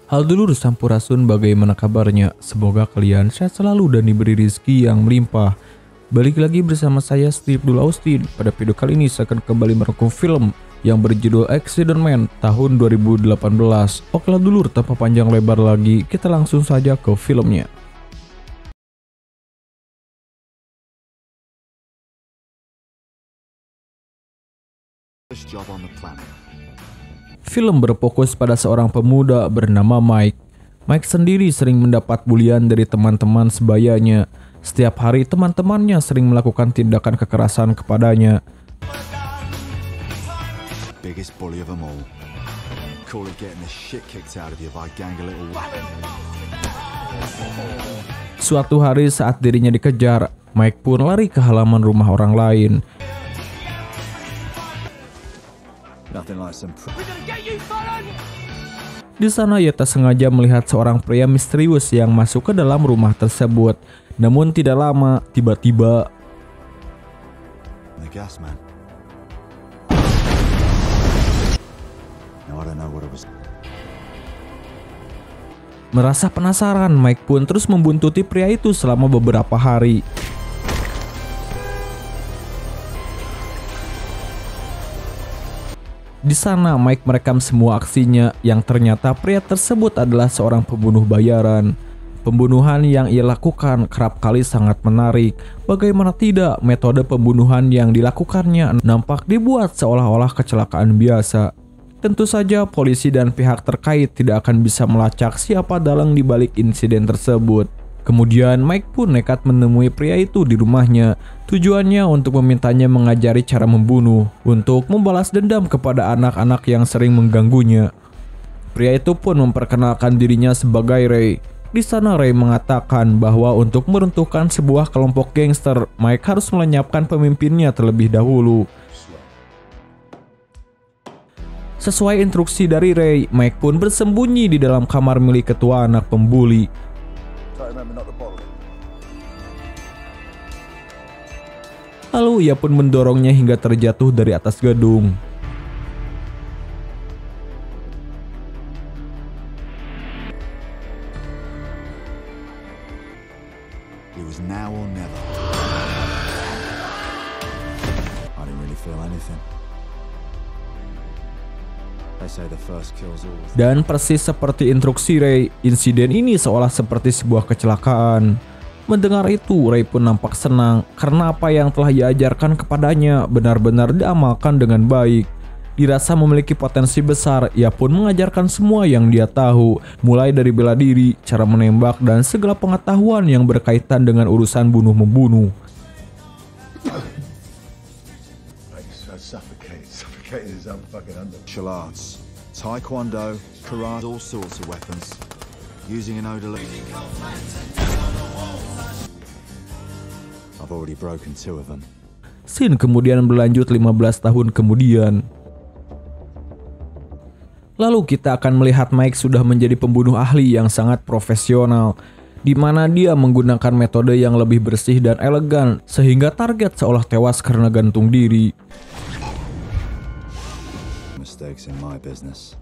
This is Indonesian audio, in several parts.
Hal dulur Sampurasun, bagaimana kabarnya? Semoga kalian sehat selalu dan diberi rezeki yang melimpah. Balik lagi bersama saya Steve Dul Austin. Pada video kali ini saya akan kembali merangkum film yang berjudul Accident Man tahun 2018. Oke lah dulur, tanpa panjang lebar lagi, kita langsung saja ke filmnya. Film berfokus pada seorang pemuda bernama Mike. Mike sendiri sering mendapat bulian dari teman-teman sebayanya. Setiap hari teman-temannya sering melakukan tindakan kekerasan kepadanya. Suatu hari saat dirinya dikejar, Mike pun lari ke halaman rumah orang lain. Di sana ia tak sengaja melihat seorang pria misterius yang masuk ke dalam rumah tersebut. Namun tidak lama, tiba-tiba merasa penasaran, Mike pun terus membuntuti pria itu selama beberapa hari. Di sana Mike merekam semua aksinya, yang ternyata pria tersebut adalah seorang pembunuh bayaran. Pembunuhan yang ia lakukan kerap kali sangat menarik. Bagaimana tidak, metode pembunuhan yang dilakukannya nampak dibuat seolah-olah kecelakaan biasa. Tentu saja polisi dan pihak terkait tidak akan bisa melacak siapa dalang di balik insiden tersebut. Kemudian Mike pun nekat menemui pria itu di rumahnya. Tujuannya untuk memintanya mengajari cara membunuh, untuk membalas dendam kepada anak-anak yang sering mengganggunya. Pria itu pun memperkenalkan dirinya sebagai Ray. Di sana Ray mengatakan bahwa untuk meruntuhkan sebuah kelompok gangster, Mike harus melenyapkan pemimpinnya terlebih dahulu. Sesuai instruksi dari Ray, Mike pun bersembunyi di dalam kamar milik ketua anak pembuli. Lalu ia pun mendorongnya hingga terjatuh dari atas gedung. Dan persis seperti instruksi Ray, insiden ini seolah seperti sebuah kecelakaan. Mendengar itu, Ray pun nampak senang karena apa yang telah diajarkan kepadanya benar-benar diamalkan dengan baik. Dirasa memiliki potensi besar, ia pun mengajarkan semua yang dia tahu, mulai dari bela diri, cara menembak, dan segala pengetahuan yang berkaitan dengan urusan bunuh-membunuh. Taekwondo, karate, all sorts of weapons. Using an odor. I've already broken 2 of them. Scene kemudian berlanjut 15 tahun kemudian. Lalu kita akan melihat Mike sudah menjadi pembunuh ahli yang sangat profesional, di mana dia menggunakan metode yang lebih bersih dan elegan sehingga target seolah tewas karena gantung diri. Mistakes in my business.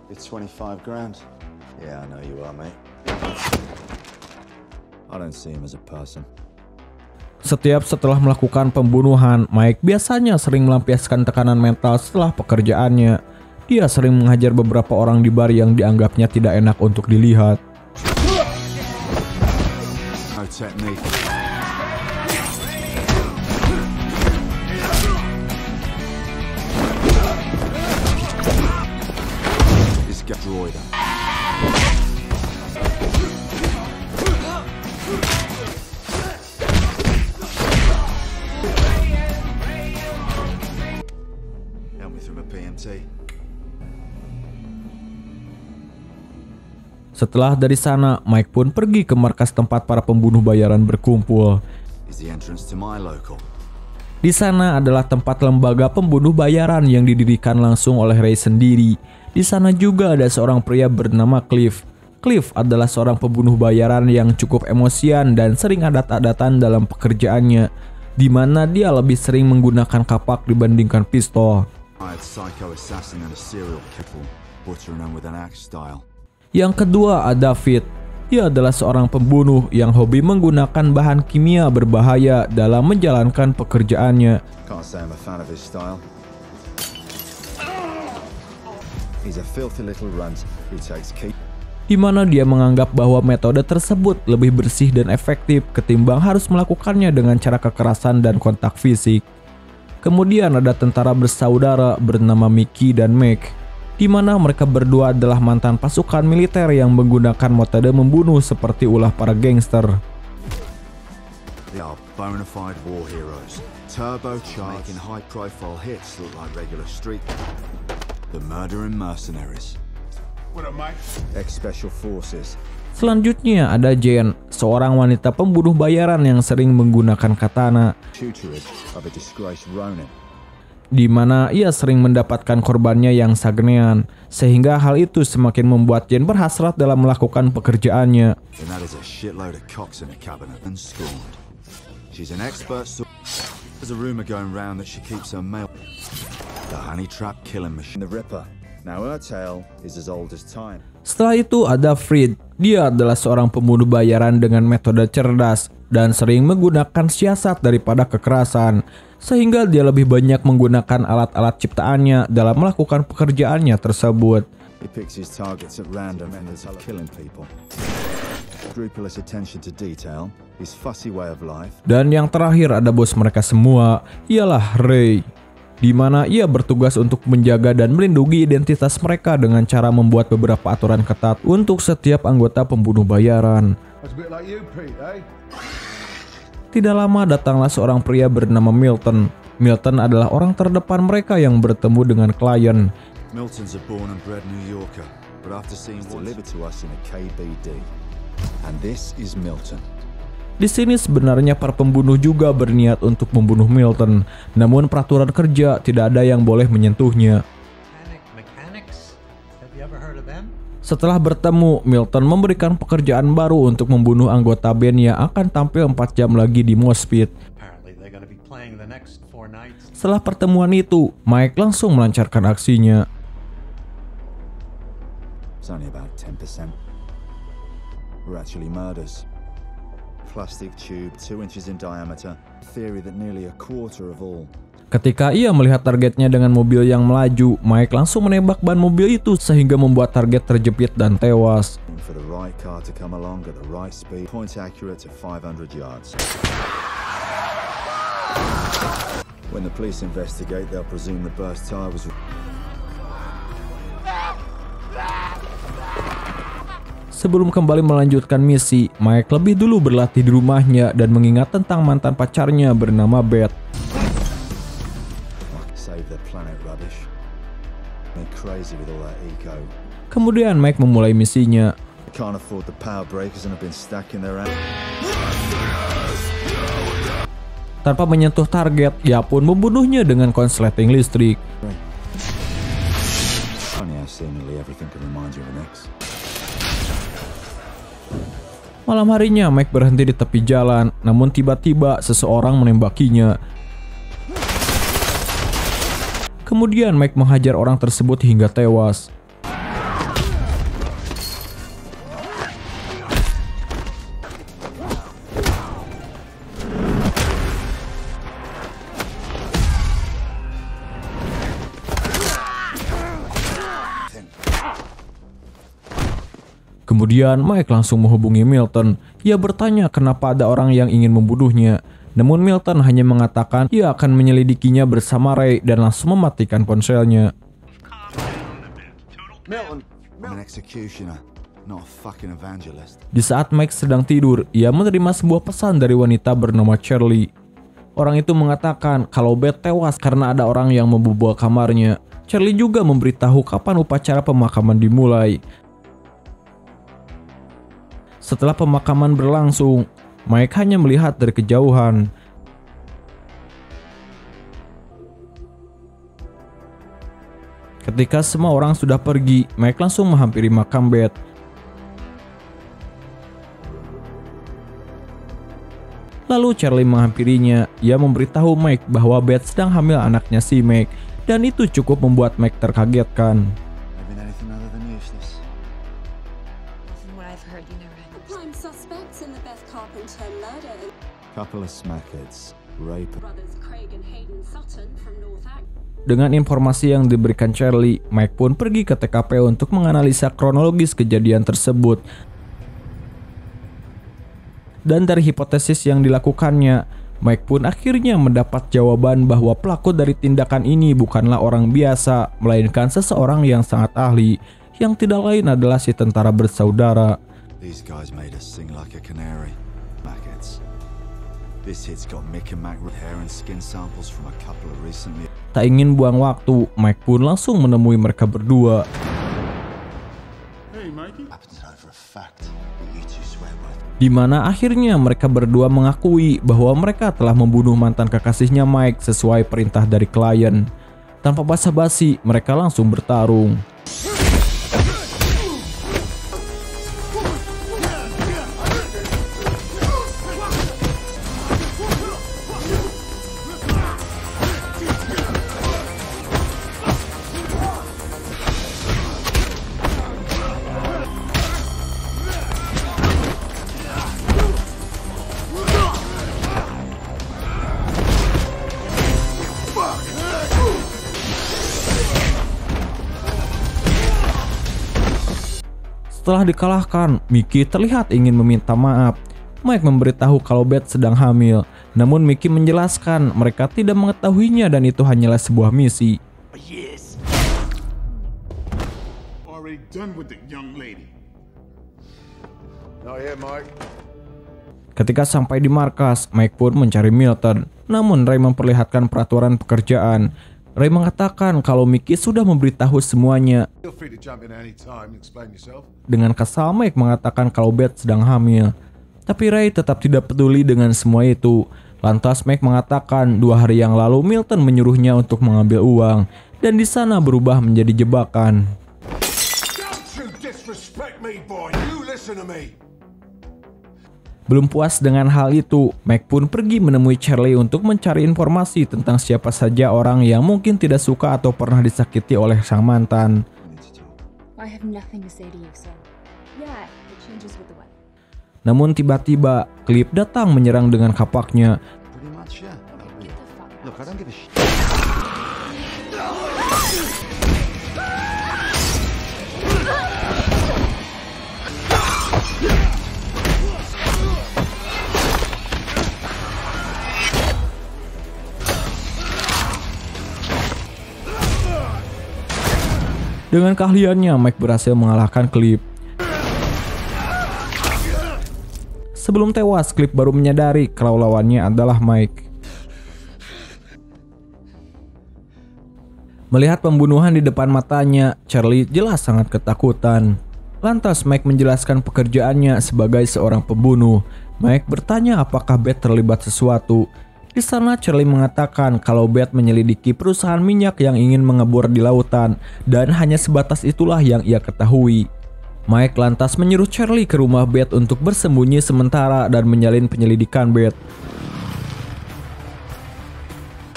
It's 25 grand. Yeah, I know you are, mate. I don't see him as a person. Setiap setelah melakukan pembunuhan, Mike biasanya sering melampiaskan tekanan mental setelah pekerjaannya. Dia sering menghajar beberapa orang di bar yang dianggapnya tidak enak untuk dilihat. No technique. This guy droid. Setelah dari sana, Mike pun pergi ke markas tempat para pembunuh bayaran berkumpul. Di sana adalah tempat lembaga pembunuh bayaran yang didirikan langsung oleh Ray sendiri. Di sana juga ada seorang pria bernama Cliff. Cliff adalah seorang pembunuh bayaran yang cukup emosian dan sering adat-adatan dalam pekerjaannya, di mana dia lebih sering menggunakan kapak dibandingkan pistol. Hired psycho assassin and a serial killer, butchering them with an axe style. Yang kedua ada David. Ia adalah seorang pembunuh yang hobi menggunakan bahan kimia berbahaya dalam menjalankan pekerjaannya. Can't say I'm a fan of his style. He's a filthy little runt who takes key. Di mana dia menganggap bahwa metode tersebut lebih bersih dan efektif ketimbang harus melakukannya dengan cara kekerasan dan kontak fisik. Kemudian ada tentara bersaudara bernama Mickey dan Meg, di mana mereka berdua adalah mantan pasukan militer yang menggunakan metode membunuh seperti ulah para gangster. They are bona fide war heroes, turbocharged, making high-profile hits look like regular street. The murdering mercenaries. Ex-special forces. Selanjutnya ada Jen, seorang wanita pembunuh bayaran yang sering menggunakan katana, Tutorage of a disgraced Ronin. di mana ia sering mendapatkan korbannya yang sagenean, sehingga hal itu semakin membuat Jen berhasrat dalam melakukan pekerjaannya. And that is a shitload of cocks in a cabinet and scorned. She's an expert. There's a rumor going round that she keeps her mail. The honey trap killing machine. The Ripper. Now her tale is as old as time. Setelah itu ada Fred. Dia adalah seorang pembunuh bayaran dengan metode cerdas dan sering menggunakan siasat daripada kekerasan, sehingga dia lebih banyak menggunakan alat-alat ciptaannya dalam melakukan pekerjaannya tersebut. He picks his targets at random and is killing people. Scrupulous attention to detail, his fussy way of life. Dan yang terakhir ada bos mereka semua, ialah Ray, di mana ia bertugas untuk menjaga dan melindungi identitas mereka dengan cara membuat beberapa aturan ketat untuk setiap anggota pembunuh bayaran. Tidak lama datanglah seorang pria bernama Milton. Milton adalah orang terdepan mereka yang bertemu dengan klien. Milton's a born and bred New Yorker, but after seeing delivered to us in a KBD. And this is Milton. Di sini sebenarnya para pembunuh juga berniat untuk membunuh Milton, namun peraturan kerja tidak ada yang boleh menyentuhnya. Setelah bertemu, Milton memberikan pekerjaan baru untuk membunuh anggota band yang akan tampil 4 jam lagi di Mosh Pit. Setelah pertemuan itu, Mike langsung melancarkan aksinya. It's only about 10%. We're actually murders. Plastic tube 2 inches in diameter. Theory that nearly a quarter of all. Ketika ia melihat targetnya dengan mobil yang melaju, Mike langsung menembak ban mobil itu sehingga membuat target terjepit dan tewas. For the right car to come along at the right speed. Point accurate to 500 yards. When the police investigate, they'll presume the burst tire was. Sebelum kembali melanjutkan misi, Mike lebih dulu berlatih di rumahnya dan mengingat tentang mantan pacarnya bernama Beth. Kemudian Mike memulai misinya. Tanpa menyentuh target, ia pun membunuhnya dengan konsleting listrik. Malam harinya, Mike berhenti di tepi jalan, namun tiba-tiba seseorang menembakinya. Kemudian Mike menghajar orang tersebut hingga tewas. Kemudian Mike langsung menghubungi Milton. Ia bertanya kenapa ada orang yang ingin membunuhnya. Namun Milton hanya mengatakan ia akan menyelidikinya bersama Ray dan langsung mematikan ponselnya. Di saat Mike sedang tidur, ia menerima sebuah pesan dari wanita bernama Charlie. Orang itu mengatakan kalau Beth tewas karena ada orang yang membobol kamarnya. Charlie juga memberitahu kapan upacara pemakaman dimulai. Setelah pemakaman berlangsung, Mike hanya melihat dari kejauhan. Ketika semua orang sudah pergi, Mike langsung menghampiri makam Beth. Lalu Charlie menghampirinya. Ia memberitahu Mike bahwa Beth sedang hamil anaknya si Mike. dan itu cukup membuat Mike terkagetkan. Maybe anything other than useless. From what I've heard, you never had The prime suspects in the Beth Carpenter murder. Couple of smackheads, rape. Brothers Craig and Hayden Sutton from North Ac. Dengan informasi yang diberikan Charlie, Mike pun pergi ke TKP untuk menganalisa kronologis kejadian tersebut. Dan dari hipotesis yang dilakukannya, Mike pun akhirnya mendapat jawaban bahwa pelaku dari tindakan ini bukanlah orang biasa, melainkan seseorang yang sangat ahli, yang tidak lain adalah si tentara bersaudara. These guys made us sing like a canary. Smackheads. This hit's got Mick and Mac hair and skin samples from a couple of recently. Tak ingin buang waktu, Mike pun langsung menemui mereka berdua. Hey, Mikey. Happen to know for a fact that you two swear worth. Di mana akhirnya mereka berdua mengakui bahwa mereka telah membunuh mantan kekasihnya Mike sesuai perintah dari klien. Tanpa basa-basi, mereka langsung bertarung. Setelah dikalahkan, Mickey terlihat ingin meminta maaf. Mike memberitahu kalau Beth sedang hamil, namun Mickey menjelaskan mereka tidak mengetahuinya dan itu hanyalah sebuah misi. Yes. Already done with the young lady. Not here, Mike. Ketika sampai di markas, Mike pun mencari Milton. Namun Ray memperlihatkan peraturan pekerjaan. Ray mengatakan kalau Mickey sudah memberitahu semuanya. Feel free to jump in any time and explain yourself. Dengan kesal, Mike mengatakan kalau Beth sedang hamil. Tapi Ray tetap tidak peduli dengan semua itu. Lantas Mike mengatakan 2 hari yang lalu Milton menyuruhnya untuk mengambil uang. Dan di sana berubah menjadi jebakan. Don't you disrespect me, boy. You listen to me. Belum puas dengan hal itu, Mike pun pergi menemui Charlie untuk mencari informasi tentang siapa saja orang yang mungkin tidak suka atau pernah disakiti oleh sang mantan. I have nothing to say to you, so yeah, it changes with the weather. Namun tiba-tiba, Cliff datang menyerang dengan kapaknya. Pretty much, yeah. Get the fuck out. Look, I don't give a shit. Dengan keahliannya, Mike berhasil mengalahkan Cliff. Sebelum tewas, Cliff baru menyadari kalau lawannya adalah Mike. Melihat pembunuhan di depan matanya, Charlie jelas sangat ketakutan. Lantas Mike menjelaskan pekerjaannya sebagai seorang pembunuh. Mike bertanya apakah Beth terlibat sesuatu. Di sana Charlie mengatakan kalau Beth menyelidiki perusahaan minyak yang ingin mengebor di lautan dan hanya sebatas itulah yang ia ketahui. Mike lantas menyuruh Charlie ke rumah Beth untuk bersembunyi sementara dan menyalin penyelidikan Beth.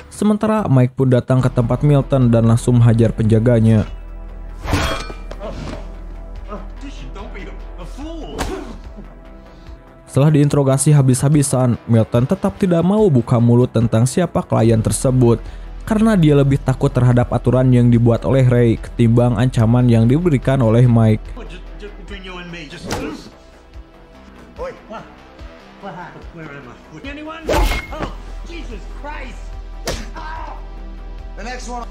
Sementara Mike pun datang ke tempat Milton dan langsung menghajar penjaganya. Don't be a fool. Setelah diinterogasi habis-habisan, Milton tetap tidak mau buka mulut tentang siapa klien tersebut karena dia lebih takut terhadap aturan yang dibuat oleh Ray ketimbang ancaman yang diberikan oleh Mike. Just between you and me, just. Oi, What happened? Where am I? Anyone? Oh, Jesus Christ! the next one.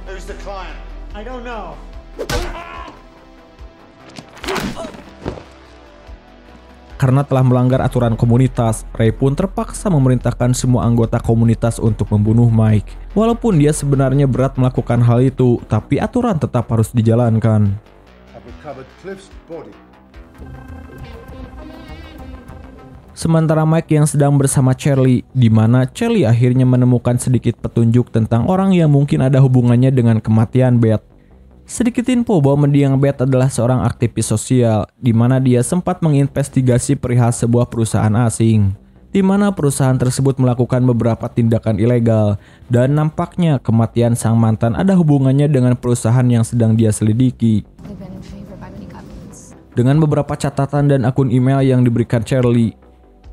Who's the client? I don't know. Karena telah melanggar aturan komunitas, Ray pun terpaksa memerintahkan semua anggota komunitas untuk membunuh Mike. Walaupun dia sebenarnya berat melakukan hal itu, tapi aturan tetap harus dijalankan. I've recovered Cliff's body. Sementara Mike yang sedang bersama Charlie, di mana Charlie akhirnya menemukan sedikit petunjuk tentang orang yang mungkin ada hubungannya dengan kematian Beth. Sedikit info bahwa mendiang Beth adalah seorang aktivis sosial, di mana dia sempat menginvestigasi perihal sebuah perusahaan asing. di mana perusahaan tersebut melakukan beberapa tindakan ilegal dan nampaknya kematian sang mantan ada hubungannya dengan perusahaan yang sedang dia selidiki. Dengan beberapa catatan dan akun email yang diberikan Charlie,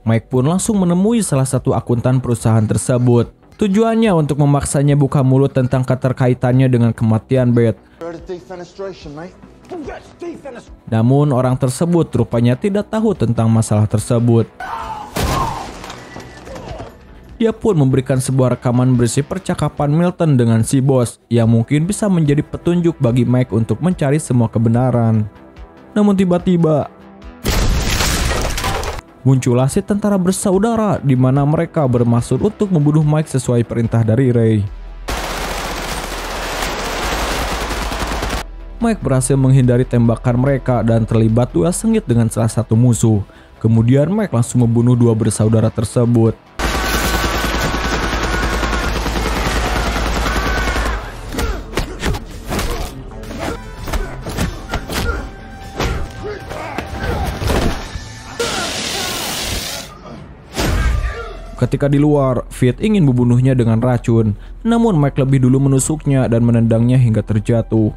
Mike pun langsung menemui salah satu akuntan perusahaan tersebut. Tujuannya untuk memaksanya buka mulut tentang keterkaitannya dengan kematian Beth. Namun orang tersebut rupanya tidak tahu tentang masalah tersebut. Dia pun memberikan sebuah rekaman berisi percakapan Milton dengan si bos yang mungkin bisa menjadi petunjuk bagi Mike untuk mencari semua kebenaran. Namun tiba-tiba muncullah si tentara bersaudara di mana mereka bermaksud untuk membunuh Mike sesuai perintah dari Ray. Mike berhasil menghindari tembakan mereka dan terlibat duel sengit dengan salah satu musuh. Kemudian Mike langsung membunuh dua bersaudara tersebut. Ketika di luar, Fit ingin membunuhnya dengan racun, namun Mike lebih dulu menusuknya dan menendangnya hingga terjatuh.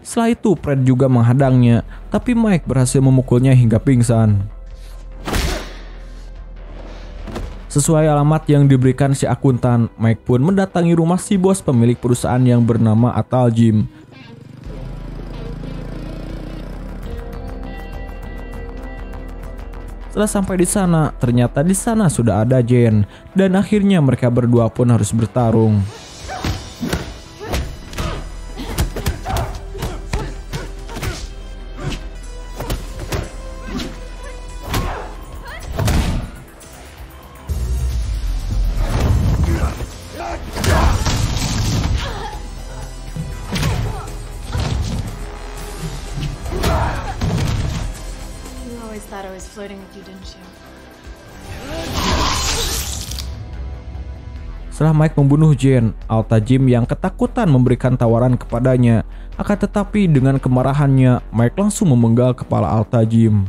Setelah itu, Fred juga menghadangnya, tapi Mike berhasil memukulnya hingga pingsan. Sesuai alamat yang diberikan si akuntan, Mike pun mendatangi rumah si bos pemilik perusahaan yang bernama Atal Jim. Setelah sampai di sana, ternyata di sana sudah ada Jen, dan akhirnya mereka berdua pun harus bertarung. Thought I was flirting with you, didn't you? Setelah Mike membunuh Jen, Alta Jim yang ketakutan memberikan tawaran kepadanya. Akan tetapi dengan kemarahannya, Mike langsung memenggal kepala Alta Jim.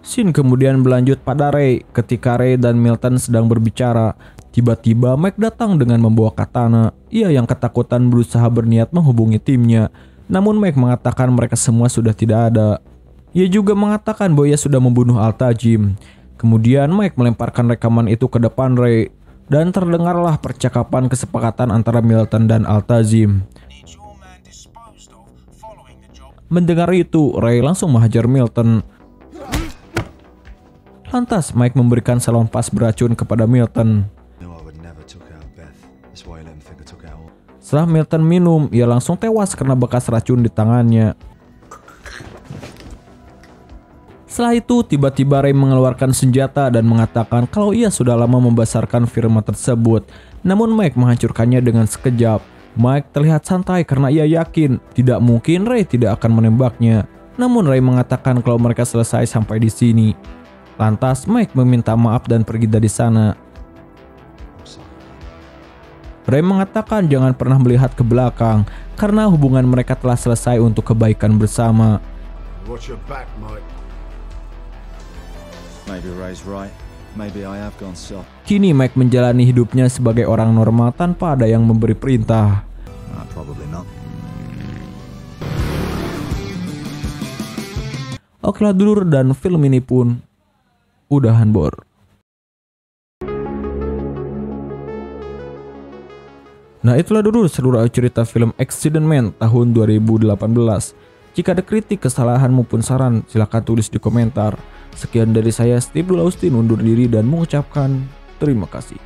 Scene kemudian berlanjut pada Ray. Ketika Ray dan Milton sedang berbicara, tiba-tiba Mike datang dengan membawa katana. Ia yang ketakutan berusaha berniat menghubungi timnya. Namun Mike mengatakan mereka semua sudah tidak ada. Ia juga mengatakan bahwa ia sudah membunuh Alta Jim. Kemudian Mike melemparkan rekaman itu ke depan Ray. Dan terdengarlah percakapan kesepakatan antara Milton dan Alta Jim. Mendengar itu, Ray langsung menghajar Milton. Lantas Mike memberikan salon pas beracun kepada Milton. Setelah Milton minum, ia langsung tewas karena bekas racun di tangannya. Setelah itu, tiba-tiba Ray mengeluarkan senjata dan mengatakan kalau ia sudah lama membesarkan firma tersebut. Namun Mike menghancurkannya dengan sekejap. Mike terlihat santai karena ia yakin tidak mungkin Ray tidak akan menembaknya. Namun Ray mengatakan kalau mereka selesai sampai di sini. Lantas Mike meminta maaf dan pergi dari sana. Ray mengatakan jangan pernah melihat ke belakang karena hubungan mereka telah selesai untuk kebaikan bersama. Watch your back, Mike. Maybe Ray's right. Maybe I have gone soft. Kini Mike menjalani hidupnya sebagai orang normal tanpa ada yang memberi perintah. Probably not. Okelah dulur, dan film ini pun udahan bor. Nah itulah dulu seluruh cerita film Accident Man tahun 2018. Jika ada kritik, kesalahan maupun saran, silahkan tulis di komentar. Sekian dari saya, Steve Dulaustin, undur diri dan mengucapkan terima kasih.